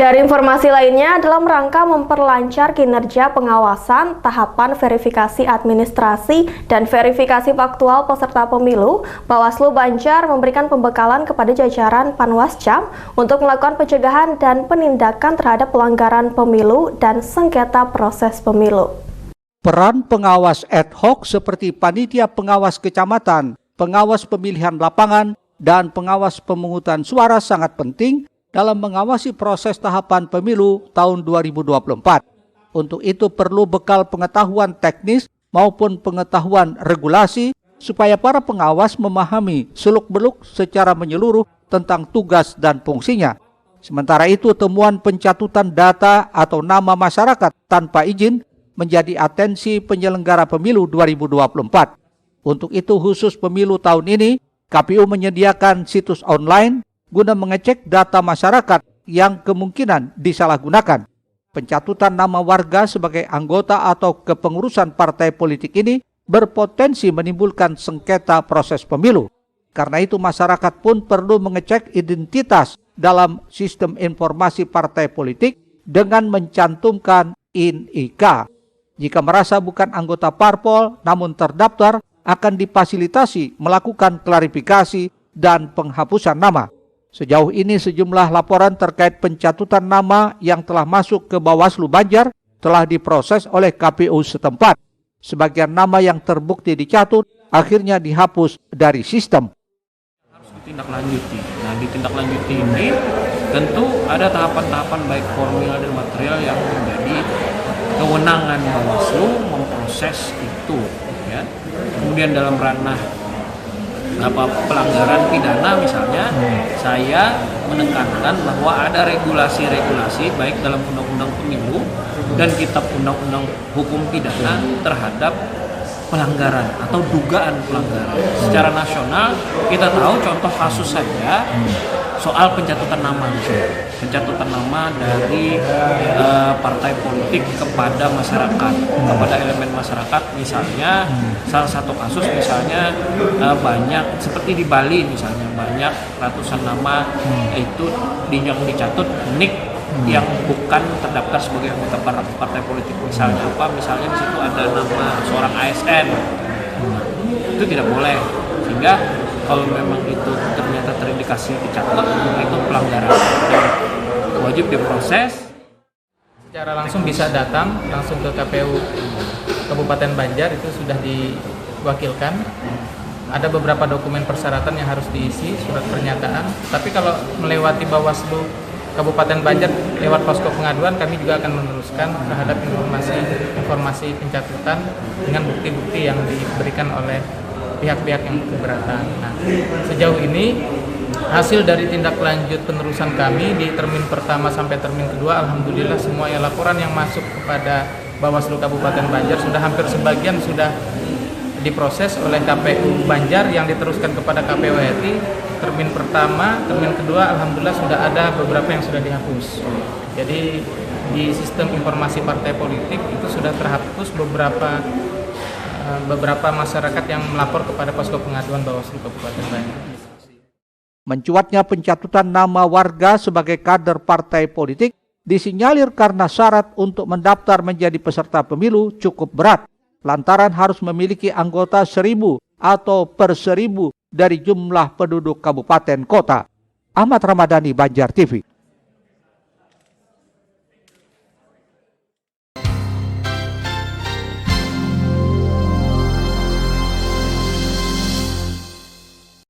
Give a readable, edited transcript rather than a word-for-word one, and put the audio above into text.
Dari informasi lainnya, dalam rangka memperlancar kinerja pengawasan, tahapan verifikasi administrasi, dan verifikasi faktual peserta pemilu, Bawaslu Banjar memberikan pembekalan kepada jajaran Panwascam untuk melakukan pencegahan dan penindakan terhadap pelanggaran pemilu dan sengketa proses pemilu. Peran pengawas ad hoc seperti panitia pengawas kecamatan, pengawas pemilihan lapangan, dan pengawas pemungutan suara sangat penting dalam mengawasi proses tahapan pemilu tahun 2024. Untuk itu perlu bekal pengetahuan teknis maupun pengetahuan regulasi supaya para pengawas memahami seluk-beluk secara menyeluruh tentang tugas dan fungsinya. Sementara itu temuan pencatutan data atau nama masyarakat tanpa izin menjadi atensi penyelenggara pemilu 2024. Untuk itu khusus pemilu tahun ini, KPU menyediakan situs online guna mengecek data masyarakat yang kemungkinan disalahgunakan. Pencatutan nama warga sebagai anggota atau kepengurusan partai politik ini berpotensi menimbulkan sengketa proses pemilu. Karena itu masyarakat pun perlu mengecek identitas dalam sistem informasi partai politik dengan mencantumkan INIK. Jika merasa bukan anggota parpol namun terdaftar, akan difasilitasi melakukan klarifikasi dan penghapusan nama. Sejauh ini sejumlah laporan terkait pencatutan nama yang telah masuk ke Bawaslu Banjar telah diproses oleh KPU setempat. Sebagian nama yang terbukti dicatut akhirnya dihapus dari sistem. Harus ditindaklanjuti. Nah, ditindaklanjuti ini tentu ada tahapan-tahapan baik formil dan material yang menjadi kewenangan Bawaslu memproses itu. Ya. Kemudian dalam ranah pelanggaran pidana misalnya, saya menekankan bahwa ada regulasi-regulasi baik dalam undang-undang pemilu dan kitab undang-undang hukum pidana terhadap pelanggaran atau dugaan pelanggaran. Secara nasional kita tahu contoh kasus saja soal pencatutan nama. Pencatutan nama dari partai politik kepada masyarakat, kepada elemen masyarakat misalnya. Salah satu kasus misalnya banyak seperti di Bali misalnya, banyak ratusan nama itu yang dicatut nik yang bukan terdaftar sebagai anggota partai politik. Misalnya apa? Misalnya di situ ada nama seorang ASN. Itu tidak boleh. Sehingga kalau memang itu ternyata terindikasi dicatat, itu pelanggaran dan wajib diproses. Secara langsung bisa datang langsung ke KPU Kabupaten Banjar, itu sudah diwakilkan. Ada beberapa dokumen persyaratan yang harus diisi, surat pernyataan. Tapi kalau melewati Bawaslu Kabupaten Banjar lewat posko pengaduan, kami juga akan meneruskan terhadap informasi pencatutan dengan bukti-bukti yang diberikan oleh pihak-pihak yang keberatan. Nah, sejauh ini hasil dari tindak lanjut penerusan kami di termin pertama sampai termin kedua, alhamdulillah semua laporan yang masuk kepada Bawaslu Kabupaten Banjar sudah hampir sebagian sudah diproses oleh KPU Banjar yang diteruskan kepada KPU RI. Termin pertama, termin kedua, alhamdulillah sudah ada beberapa yang sudah dihapus. Jadi di sistem informasi partai politik itu sudah terhapus beberapa masyarakat yang melapor kepada posko pengaduan Bawaslu Kabupaten Banjar. Mencuatnya pencatutan nama warga sebagai kader partai politik disinyalir karena syarat untuk mendaftar menjadi peserta pemilu cukup berat, lantaran harus memiliki anggota 1.000 atau per 1.000 dari jumlah penduduk kabupaten kota. Ahmad Ramadhani, Banjar TV.